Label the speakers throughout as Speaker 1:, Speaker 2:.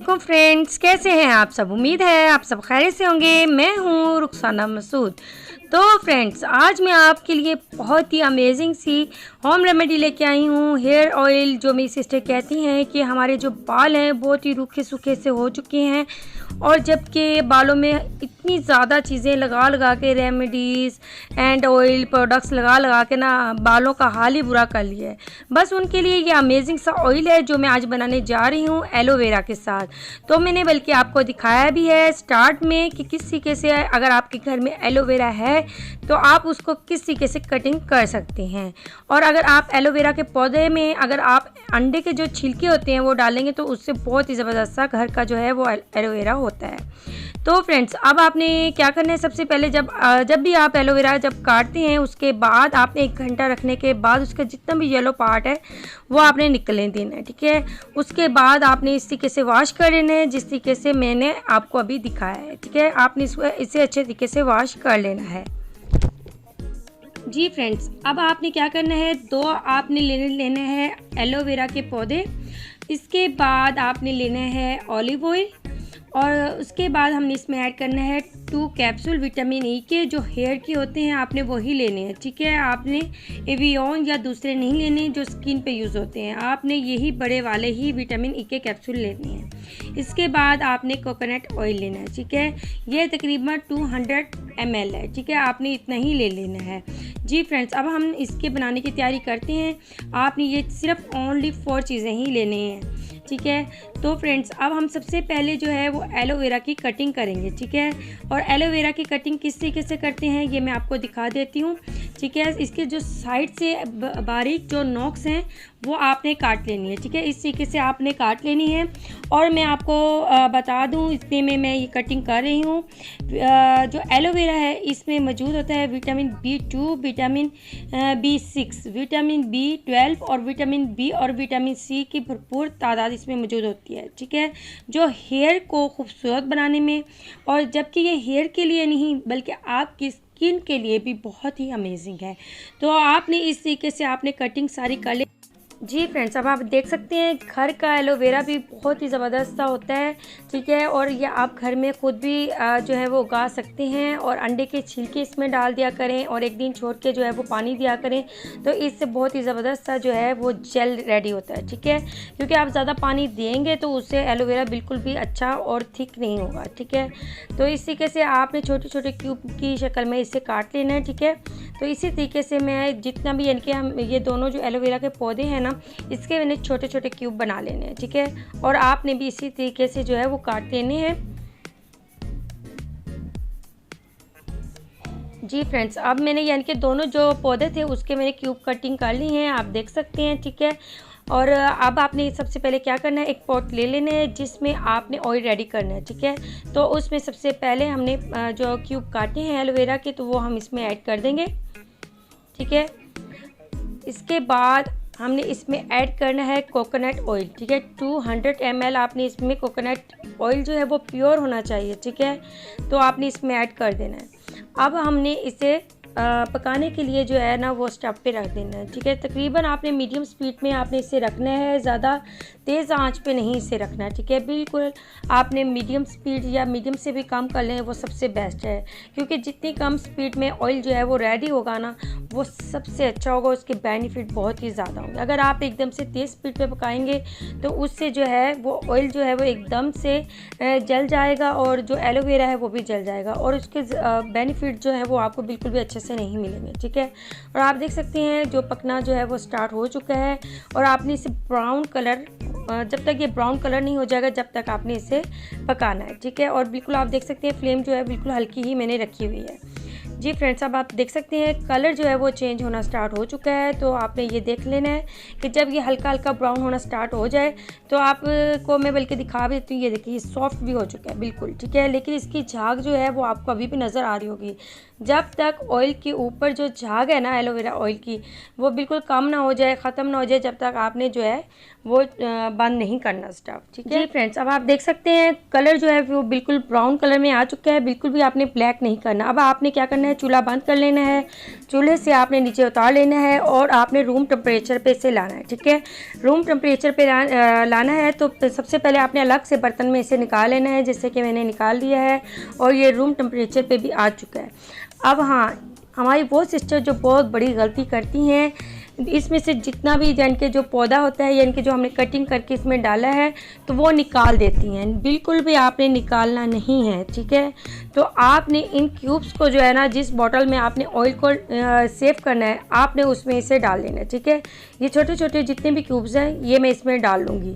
Speaker 1: को फ्रेंड्स, कैसे हैं आप सब। उम्मीद है आप सब खैरियत से होंगे। मैं हूँ रुखसाना मसूद। तो फ्रेंड्स, आज मैं आपके लिए बहुत ही अमेजिंग सी होम रेमेडी लेके आई हूँ। हेयर ऑयल, जो मेरी सिस्टर कहती हैं कि हमारे जो बाल हैं बहुत ही रूखे सूखे से हो चुके हैं, और जबकि बालों में इतनी ज़्यादा चीज़ें लगा लगा के, रेमेडीज़ एंड ऑयल प्रोडक्ट्स लगा लगा के ना बालों का हाल ही बुरा कर लिया है। बस उनके लिए ये अमेजिंग सा ऑयल है जो मैं आज बनाने जा रही हूँ एलोवेरा के साथ। तो मैंने बल्कि आपको दिखाया भी है स्टार्ट में कि किस तरीके से अगर आपके घर में एलोवेरा है तो आप उसको किस तरीके से कटिंग कर सकते हैं। और अगर आप एलोवेरा के पौधे में अगर आप अंडे के जो छिलके होते हैं वो डालेंगे तो उससे बहुत ही ज़बरदस्त सा घर का जो है वो एलोवेरा होता है। तो फ्रेंड्स, अब आपने क्या करना है, सबसे पहले जब भी आप एलोवेरा जब काटते हैं उसके बाद आपने 1 घंटा रखने के बाद उसका जितना भी येलो पार्ट है वो आपने निकलने देना है, ठीक है। उसके बाद आपने इस तरीके से वॉश कर लेना है जिस तरीके से मैंने आपको अभी दिखाया है, ठीक है। आपने इसे अच्छे तरीके से वॉश कर लेना है। जी फ्रेंड्स, अब आपने क्या करना है, 2 आपने लेने हैं एलोवेरा के पौधे। इसके बाद आपने लेना है ऑलिव ऑयल, और उसके बाद हमने इसमें ऐड करना है 2 कैप्सूल विटामिन ई के, जो हेयर के होते हैं आपने वही लेने हैं, ठीक है। आपने एवियन या दूसरे नहीं लेने जो स्किन पे यूज़ होते हैं, आपने यही बड़े वाले ही विटामिन ई के कैप्सूल लेने हैं। इसके बाद आपने कोकोनट ऑयल लेना है, ठीक है। ये तकरीबन 200 ml है, ठीक है। आपने इतना ही ले लेना है। जी फ्रेंड्स, अब हम इसके बनाने की तैयारी करते हैं। आपने ये सिर्फ ओनली 4 चीज़ें ही लेने हैं, ठीक है। तो फ्रेंड्स, अब हम सबसे पहले जो है वो एलोवेरा की कटिंग करेंगे, ठीक है। और एलोवेरा की कटिंग किस तरीके से करते हैं ये मैं आपको दिखा देती हूँ, ठीक है। इसके जो साइड से बारीक जो नोक्स हैं वो आपने काट लेनी है, ठीक है। इस तरीके से आपने काट लेनी है। और मैं आपको बता दूँ, इतने में मैं ये कटिंग कर रही हूँ। जो एलोवेरा है इसमें मौजूद होता है vitamin B2, vitamin B6, vitamin B12 और विटामिन B और विटामिन C की भरपूर तादाद इसमें मौजूद होती है, ठीक है। जो हेयर को खूबसूरत बनाने में, और जबकि ये हेयर के लिए नहीं बल्कि आपकी स्किन के लिए भी बहुत ही अमेजिंग है। तो आपने इस तरीके से आपने कटिंग सारी कर ली। जी फ्रेंड्स, अब आप देख सकते हैं घर का एलोवेरा भी बहुत ही ज़बरदस्त सा होता है, ठीक है। और ये आप घर में खुद भी जो है वो उगा सकते हैं, और अंडे के छिलके इसमें डाल दिया करें और 1 दिन छोड़ के जो है वो पानी दिया करें, तो इससे बहुत ही ज़बरदस्त सा जो है वो जेल रेडी होता है, ठीक है। क्योंकि आप ज़्यादा पानी देंगे तो उससे एलोवेरा बिल्कुल भी अच्छा और थिक नहीं होगा, ठीक है। तो इस तरीके से आपने छोटे छोटे क्यूब की शक्ल में इसे काट लेना है, ठीक है। तो इसी तरीके से मैं जितना भी, यानी कि हम ये दोनों जो एलोवेरा के पौधे हैं ना, इसके मैंने छोटे छोटे क्यूब बना लेने हैं, ठीक है। और आपने भी इसी तरीके से जो है वो काट लेने हैं। जी फ्रेंड्स, अब मैंने यानी कि दोनों जो पौधे थे उसके मैंने क्यूब कटिंग कर ली हैं, आप देख सकते हैं, ठीक है। और अब आपने सबसे पहले क्या करना है, एक पॉट ले लेना है जिसमें आपने ऑयल रेडी करना है, ठीक है। तो उसमें सबसे पहले हमने जो क्यूब काटे हैं एलोवेरा के तो वो हम इसमें ऐड कर देंगे, ठीक है। इसके बाद हमने इसमें ऐड करना है कोकोनट ऑयल, ठीक है। 200 ml आपने इसमें कोकोनट ऑयल जो है वो प्योर होना चाहिए, ठीक है। तो आपने इसमें ऐड कर देना है। अब हमने इसे पकाने के लिए जो है ना वो स्टव पे रख देना है, ठीक है। तकरीबन आपने मीडियम स्पीड में आपने इसे रखना है, ज़्यादा तेज़ आंच पे नहीं इसे रखना है, ठीक है। बिल्कुल आपने मीडियम स्पीड या मीडियम से भी कम कर लें वो सबसे बेस्ट है, क्योंकि जितनी कम स्पीड में ऑयल जो है वो रेडी होगा ना वो सबसे अच्छा होगा, उसके बेनिफिट बहुत ही ज़्यादा होंगे। अगर आप एकदम से तेज़ स्पीड पे पकाएंगे तो उससे जो है वो ऑयल जो है वो एकदम से जल जाएगा, और जो एलोवेरा है वो भी जल जाएगा, और उसके बेनिफिट जो है वो आपको बिल्कुल भी अच्छे से नहीं मिलेंगे, ठीक है। और आप देख सकते हैं जो पकना जो है वो स्टार्ट हो चुका है, और आपने इसे ब्राउन कलर, जब तक ये ब्राउन कलर नहीं हो जाएगा जब तक आपने इसे पकाना है, ठीक है। और बिल्कुल आप देख सकते हैं फ्लेम जो है बिल्कुल हल्की ही मैंने रखी हुई है। जी फ्रेंड्स, अब आप देख सकते हैं कलर जो है वो चेंज होना स्टार्ट हो चुका है। तो आपने ये देख लेना है कि जब ये हल्का हल्का ब्राउन होना स्टार्ट हो जाए तो आपको मैं बल्कि दिखा भी देती हूँ। ये देखिए, ये सॉफ्ट भी हो चुका है बिल्कुल, ठीक है। लेकिन इसकी झाग जो है वो आपको अभी भी नज़र आ रही होगी। जब तक ऑयल के ऊपर जो झाग है ना एलोवेरा ऑयल की, वो बिल्कुल कम ना हो जाए, ख़त्म ना हो जाए, जब तक आपने जो है वो बंद नहीं करना स्टव, ठीक है। जी फ्रेंड्स, अब आप देख सकते हैं कलर जो है वो बिल्कुल ब्राउन कलर में आ चुका है, बिल्कुल भी आपने ब्लैक नहीं करना। अब आपने क्या करना है, है, चूल्हा बंद कर लेना है। चूल्हे से आपने नीचे उतार लेना है और आपने रूम टेम्परेचर पे इसे लाना है। ठीक है, रूम टेम्परेचर पे लाना है तो सबसे पहले आपने अलग से बर्तन में इसे निकाल लेना है, जैसे कि मैंने निकाल लिया है और ये रूम टेम्परेचर पे भी आ चुका है। अब हाँ, हमारी वो सिस्टर जो बहुत बड़ी गलती करती हैं, इसमें से जितना भी यानी कि जो पौधा होता है यानी कि जो हमने कटिंग करके इसमें डाला है तो वो निकाल देती हैं। बिल्कुल भी आपने निकालना नहीं है। ठीक है, तो आपने इन क्यूब्स को जो है ना, जिस बॉटल में आपने ऑयल को सेव करना है आपने उसमें इसे डाल देना है। ठीक है, ये छोटे छोटे जितने भी क्यूब्स हैं ये मैं इसमें डाल लूँगी।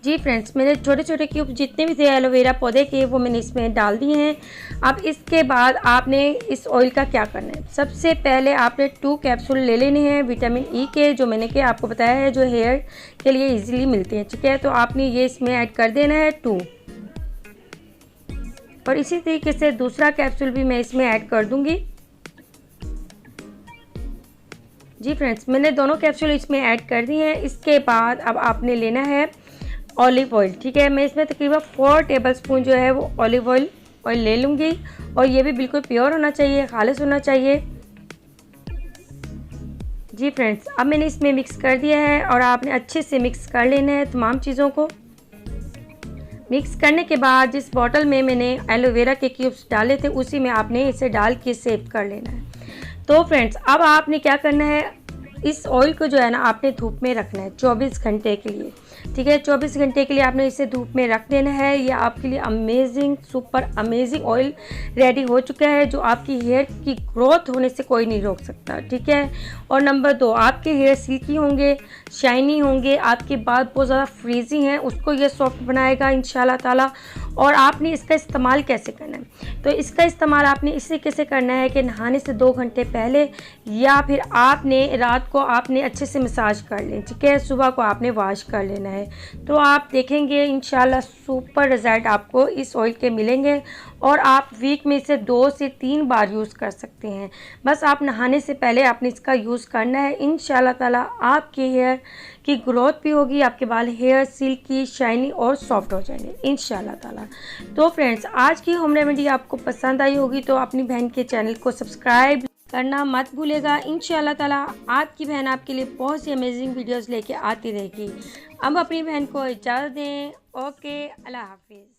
Speaker 1: जी फ्रेंड्स, मेरे छोटे छोटे क्यूब जितने भी थे एलोवेरा पौधे के वो मैंने इसमें डाल दिए हैं। अब इसके बाद आपने इस ऑयल का क्या करना है, सबसे पहले आपने 2 कैप्सूल ले लेने हैं विटामिन ई के, जो मैंने कि आपको बताया है जो हेयर के लिए इजीली मिलते हैं। ठीक है, तो आपने ये इसमें ऐड कर देना है 2, और इसी तरीके से दूसरा कैप्सूल भी मैं इसमें ऐड कर दूँगी। जी फ्रेंड्स, मैंने दोनों कैप्सूल इसमें ऐड कर दिए हैं। इसके बाद अब आपने लेना है ऑलिव ऑयल। ठीक है, मैं इसमें तकरीबन 4 टेबलस्पून जो है वो ऑलिव ऑयल ले लूँगी, और ये भी बिल्कुल प्योर होना चाहिए, खालिस होना चाहिए। जी फ्रेंड्स, अब मैंने इसमें मिक्स कर दिया है और आपने अच्छे से मिक्स कर लेना है तमाम चीज़ों को। मिक्स करने के बाद जिस बॉटल में मैंने एलोवेरा के क्यूब्स डाले थे उसी में आपने इसे डाल के सेव कर लेना है। तो फ्रेंड्स, अब आपने क्या करना है, इस ऑयल को जो है ना आपने धूप में रखना है 24 घंटे के लिए। ठीक है, 24 घंटे के लिए आपने इसे धूप में रख देना है। ये आपके लिए amazing super amazing oil ready हो चुका है, जो आपकी हेयर की ग्रोथ होने से कोई नहीं रोक सकता। ठीक है, और नंबर 2, आपके हेयर सिल्की होंगे, शाइनी होंगे, आपके बाल बहुत ज़्यादा फ्रीजी हैं उसको ये सॉफ्ट बनाएगा इंशाल्लाह ताला। और आपने इसका इस्तेमाल कैसे करना है, तो इसका इस्तेमाल आपने इस तरीके से करना है कि नहाने से 2 घंटे पहले या फिर आपने रात को आपने अच्छे से मसाज कर लें। ठीक है, सुबह को आपने वॉश कर लेना है। तो आप देखेंगे इंशाल्लाह सुपर रिज़ल्ट आपको इस ऑयल के मिलेंगे, और आप वीक में इसे 2 से 3 बार यूज़ कर सकते हैं। बस आप नहाने से पहले आपने इसका यूज़ करना है। इंशाल्लाह ताला आपके हेयर की ग्रोथ भी होगी, आपके बाल हेयर सिल्की शाइनी और सॉफ्ट हो जाएंगे इंशाल्लाह ताला। तो फ्रेंड्स, आज की होम रेमेडी आपको पसंद आई होगी तो अपनी बहन के चैनल को सब्सक्राइब करना मत भूलेगा। इंशाल्लाह ताला आपकी बहन आपके लिए बहुत सी अमेजिंग वीडियोस लेके आती रहेगी। अब अपनी बहन को इजाज़त दें। ओके, अल्लाह हाफिज़।